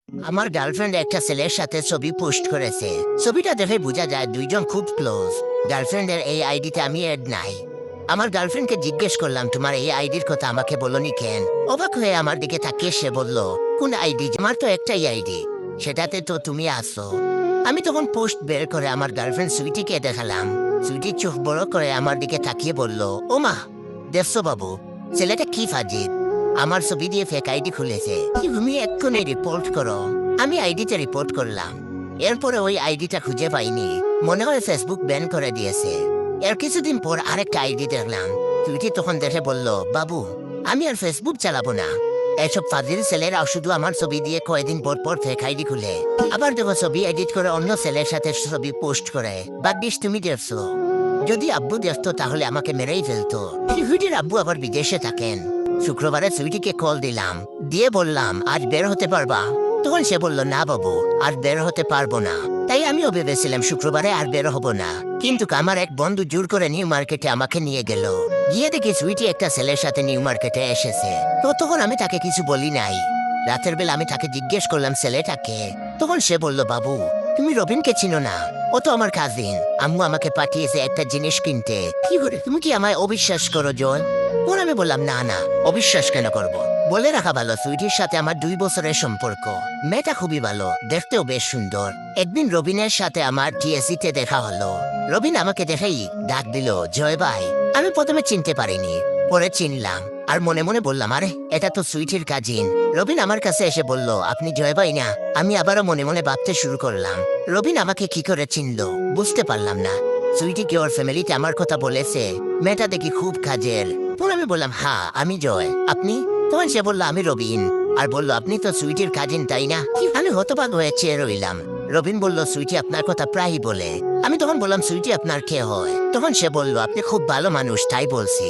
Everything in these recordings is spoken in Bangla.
আমার গার্লফ্রেন্ড একটা ছেলের সাথে ছবি পোস্ট করেছে। ছবিটা দেখে বোঝা যায় দুইজন খুব ক্লোজ। গার্লফ্রেন্ডের এই আইডিতে আমি এড নাই। আমার গার্লফ্রেন্ডকে জিজ্ঞেস করলাম, তোমার এই আইডির কথা আমাকে বলনি কেন? অবাক হয়ে আমার দিকে তাকিয়ে সে বলল, কোন আইডি? আমার তো একটাই আইডি, সেটাতে তো তুমি আসো। আমি তখন পোস্ট বের করে আমার গার্লফ্রেন্ড সুইটিকে দেখালাম। সুইটি চোখ বড় করে আমার দিকে তাকিয়ে বলল, ও মা, দেখছো বাবু, ছেলেটা কি ফাজিল, আমার ছবি দিয়ে ফেক আইডি খুলেছে। তুমি এক্ষুনি রিপোর্ট করো। আমি আইডিতে রিপোর্ট করলাম। এরপরে ওই আইডিটা খুঁজে পাইনি, মনে হয় ফেসবুক ব্যান করে দিয়েছে। এর কিছুদিন পর আরেকটা আইডি দেখলাম। সুইটি তখন দেখে বলল, বাবু, আমি আর ফেসবুক চালাবো না। এসব ফাজিল ছেলেরা শুধু আমার ছবি দিয়ে কয়েকদিন পর পর ফেক আইডি খুলে, আবার দেখো ছবি এডিট করে অন্য ছেলের সাথে ছবি পোস্ট করে। ভাগ্যিস তুমি দেখছো, যদি আব্বু দেখতো তাহলে আমাকে মেরেই ফেলতো। সুইটির আব্বু আবার বিদেশে থাকেন। শুক্রবারে সুইটিকে কল দিলাম, দিয়ে বললাম, আজ বের হতে পারবা? তখন সে বলল, না বাবু, আর বের হতে পারবো না। তাই আমিও ভেবেছিলাম শুক্রবারে আর বের হব না। কিন্তু আমার এক বন্ধু জোর করে নিউ মার্কেটে আমাকে নিয়ে গেল। গিয়ে দেখি সুইটি একটা ছেলের সাথে নিউ মার্কেটে এসেছে। তো তখন আমি তাকে কিছু বলি নাই। রাতের বেলা আমি তাকে জিজ্ঞেস করলাম ছেলেটাকে। তখন সে বলল, বাবু, তুমি রবিনকে চিনো না? ও তো আমার কাজিন। আম্মু আমাকে পাঠিয়েছে একটা জিনিস কিনতে। কি করে, তুমি কি আমায় অবিশ্বাস করো জয়? তখন আমি বললাম, না না, অবিশ্বাস কেন করব? বলে রাখা ভালো, সুইটির সাথে আমার 2 বছরের সম্পর্ক। মেয়েটা খুবই ভালো, দেখতেও বেশ সুন্দর। একদিন রবিনের সাথে আমার টিএসিতে দেখা হলো। রবিন আমাকে দেখেই ডাক দিল, জয় ভাই। আমি প্রথমে চিনতে পারিনি, পরে চিনলাম। আর মনে মনে বললাম, আরে এটা তো সুইটির কাজিন। রবিন আমার কাছে এসে বলল, আপনি জয় ভাই না? আমি আবারও মনে মনে ভাবতে শুরু করলাম, রবিন আমাকে কি করে চিনল, বুঝতে পারলাম না। সুইটি কি ওর ফ্যামিলিতে আমার কথা বলেছে? মেয়েটা দেখি খুব কাজের। তখন আমি বললাম, হ্যাঁ আমি জয়, আপনি? তখন সে বলল, আমি রবিন। আর বলল, আপনি তো সুইটির কাজিন তাই না? আমি হতবাক হয়ে চেয়ে রইলাম। রবিন বলল, সুইটি আপনার কথা প্রায়ই বলে। আমি তখন বললাম, সুইটি আপনার কে হয়? তখন সে বলল, আপনি খুব ভালো মানুষ তাই বলছি।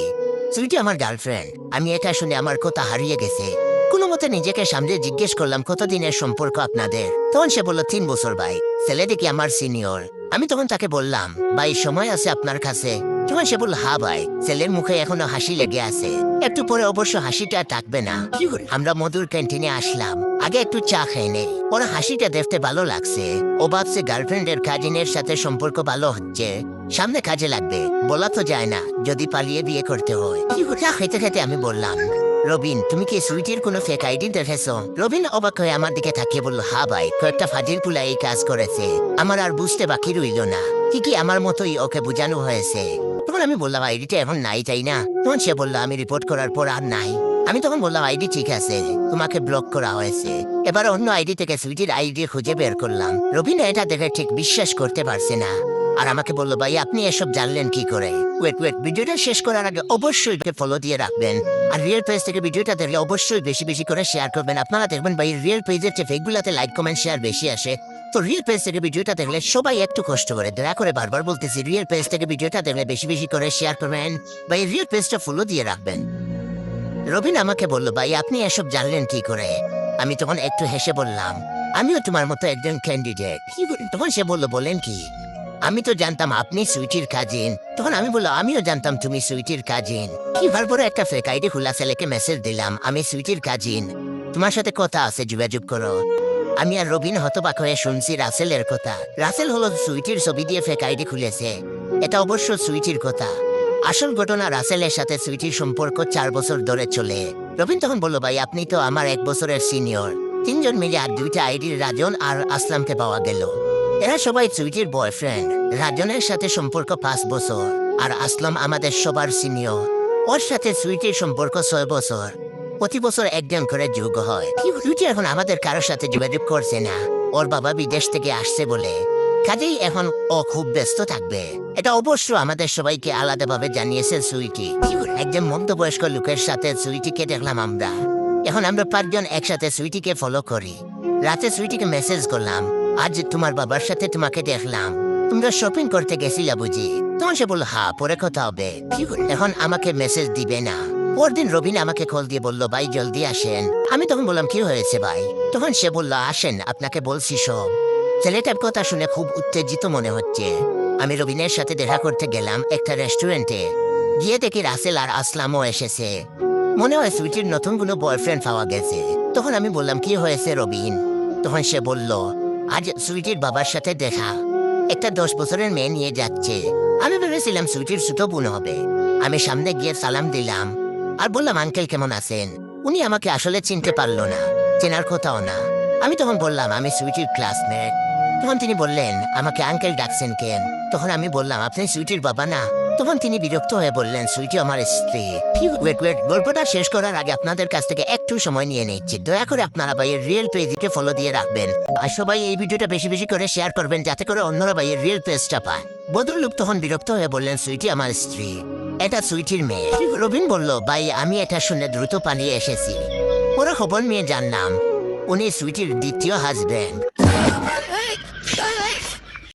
সুইটি আমার গার্লফ্রেন্ড। আমি এটা শুনে আমার কথা হারিয়ে গেছে। কোনো মতে নিজেকে সামনে জিজ্ঞেস করলাম, কতদিনের সম্পর্ক আপনাদের? তখন সে বলল, 3 বছর ভাই। ছেলে দেখি আমার সিনিয়র। আমি তখন তাকে বললাম, ভাই সময় আছে আপনার কাছে? তখন সে বলল, হ্যাঁ ভাই। ছেলের মুখে এখনো হাসি লেগে আছে। একটু পরে অবশ্য হাসিটা থাকবে না। আমরা মধুর ক্যান্টিনে আসলাম। আগে একটু চা খেয়ে নেই। ওর হাসিটা দেখতে ভালো লাগছে। ও ভাবছে গার্লফ্রেন্ডের কাজিনের সাথে সম্পর্ক ভালো হচ্ছে, সামনে কাজে লাগবে। বলা তো যায় না, যদি পালিয়ে বিয়ে করতে হয়। চা খেতে খেতে আমি বললাম, রবিন, তুমি কি সুইটির কোনো ফেক আইডি দেখেছো? রবিন অবাক হয়ে আমার দিকে তাকিয়ে বলল, হ্যাঁ ভাই, কয়েকটা ফাজিল পুলা এই কাজ করেছে। আমার আর বুঝতে বাকি রইল না, ঠিকই আমার মতোই ওকে বোঝানো হয়েছে। তখন আমি বললাম, আইডিটা এখন নাই তাই না? তখন সে বলল, আমি রিপোর্ট করার পর আর নাই। আমি তখন বললাম, আইডি ঠিক আছে, তোমাকে ব্লক করা হয়েছে। এবার অন্য আইডি থেকে সুইটির আইডি খুঁজে বের করলাম। রবিন এটা দেখে ঠিক বিশ্বাস করতে পারছে না, আর আমাকে বলল, ভাই আপনি এসব জানলেন কি করে? ওয়েট, ভিডিওটা শেষ করার আগে অবশ্যই ফলো দিয়ে রাখবেন। আর রিয়েল পেজ থেকে ভিডিওটা দেখলে অবশ্যই বেশি বেশি করে শেয়ার করবেন। আপনারা দেখবেন ভাই, রিয়েল পেজের চেয়ে ফেকগুলাতে লাইক কমেন্ট শেয়ার বেশি আসে। তো রিয়েল পেজ থেকে ভিডিওটা দেখলে সবাই একটু কষ্ট করে, দয়া করে বারবার বলতেছি, রিয়েল পেজ থেকে ভিডিওটা দেখলে বেশি বেশি করে শেয়ার করবেন। ভাই রিয়েল পেজটা ফলো দিয়ে রাখবেন। রবিন আমাকে বলল, ভাই আপনি এসব জানলেন কি করে? আমি তখন একটু হেসে বললাম, আমিও তোমার মতো একজন ক্যান্ডিডেট। তখন সে বলল, বলেন কি? আমি তো জানতাম আপনি সুইটির কাজিন। তখন আমি বললাম, আমিও জানতাম তুমি সুইটির কাজিন। পরে একটা ফেক আইডি খোলা ছেলেকে মেসেজ দিলাম, আমি সুইটির কাজিন, তোমার সাথে কথা আছে, যোগাযোগ করো। আমি আর রবিন হতবাক হয়ে শুনছি রাসেলের কথা। রাসেল হলো সুইটির ছবি দিয়ে ফেক আইডি খুলেছে। এটা অবশ্য সুইটির কথা। আসল ঘটনা, রাসেলের সাথে সুইটির সম্পর্ক 4 বছর ধরে চলে। রবিন তখন বলল, ভাই আপনি তো আমার 1 বছরের সিনিয়র। 3 জন মিলে আর 2টা আইডির রাজন আর আসলামকে পাওয়া গেল। এরা সবাই সুইটির বয়ফ্রেন্ড। রাজনের সাথে সম্পর্ক 5 বছর, আর আসলাম আমাদের সবার সিনিয়র। ওর সাথে সুইটির সম্পর্ক 6 বছর। প্রতি বছর একজন করে যোগ হয়। সুইটি এখন আমাদের কারোর সাথে যোগাযোগ করছে না, ওর বাবা বিদেশ থেকে আসছে বলে। কাজেই এখন ও খুব ব্যস্ত থাকবে। এটা অবশ্য আমাদের সবাইকে আলাদাভাবে জানিয়েছে সুইটি। একজন মধ্যবয়স্ক লোকের সাথে সুইটিকে দেখলাম আমরা। এখন আমরা 5 জন একসাথে সুইটিকে ফলো করি। রাতে সুইটিকে মেসেজ করলাম, আজ তোমার বাবার সাথে তোমাকে দেখলাম, তোমরা শপিং করতে গেছিলা বুঝি? তখন সে বলল, হ্যাঁ, পরে কথা হবে। এখন আমাকে মেসেজ দিবে না। পরদিন রবিন আমাকে কল দিয়ে বলল, ভাই জলদি আসেন। আমি তখন বললাম, কি হয়েছে ভাই? তখন সে বলল, আসেন, আপনাকে বলছি সব। ছেলেটার কথা শুনে খুব উত্তেজিত মনে হচ্ছে। আমি রবিনের সাথে দেখা করতে গেলাম একটা রেস্টুরেন্টে। গিয়ে দেখি রাসেল আর আসলামও এসেছে। মনে হয় সুইটির নতুন কোনো বয়ফ্রেন্ড পাওয়া গেছে। তখন আমি বললাম, কি হয়েছে রবিন? তখন সে বলল, আজ সুইটির বাবার সাথে দেখা, একটা 10 বছরের মেয়ে নিয়ে যাচ্ছে। আমি ভেবেছিলাম সুইটির ছোট বোন হবে। আমি সামনে গিয়ে সালাম দিলাম আর বললাম, আঙ্কেল কেমন আছেন? উনি আমাকে আসলে চিনতে পারলো না, চেনার কথাও না। আমি তখন বললাম, আমি সুইটির ক্লাসমেট। তখন তিনি বললেন, আমাকে আঙ্কেল ডাকছেন কেন? তখন আমি বললাম, আপনি সুইটির বাবা না? তখন তিনি বিরক্ত হয়ে বললেন, সুইটি আমার স্ত্রী। ওয়েট ওয়েট, গল্পটা শেষ করার আগে আপনাদের কাছ থেকে একটু সময় নিয়ে নিচ্ছি। দয়া করে আপনারা ভাইয়ের রিয়েল পেজকে ফলো দিয়ে রাখবেন আর সবাই এই ভিডিওটা বেশি বেশি করে শেয়ার করবেন, যাতে করে অন্যরা ভাইয়ের রিয়েল পেজটা পায়। ভদ্রলোক তখন বিরক্ত হয়ে বললেন, সুইটি আমার স্ত্রী, এটা সুইটির মেয়ে। রবিন বলল, ভাই আমি এটা শুনে দ্রুত পালিয়ে এসেছি। ওরা খবর নিয়ে জানলাম উনি সুইটির দ্বিতীয় হাজবেন্ড।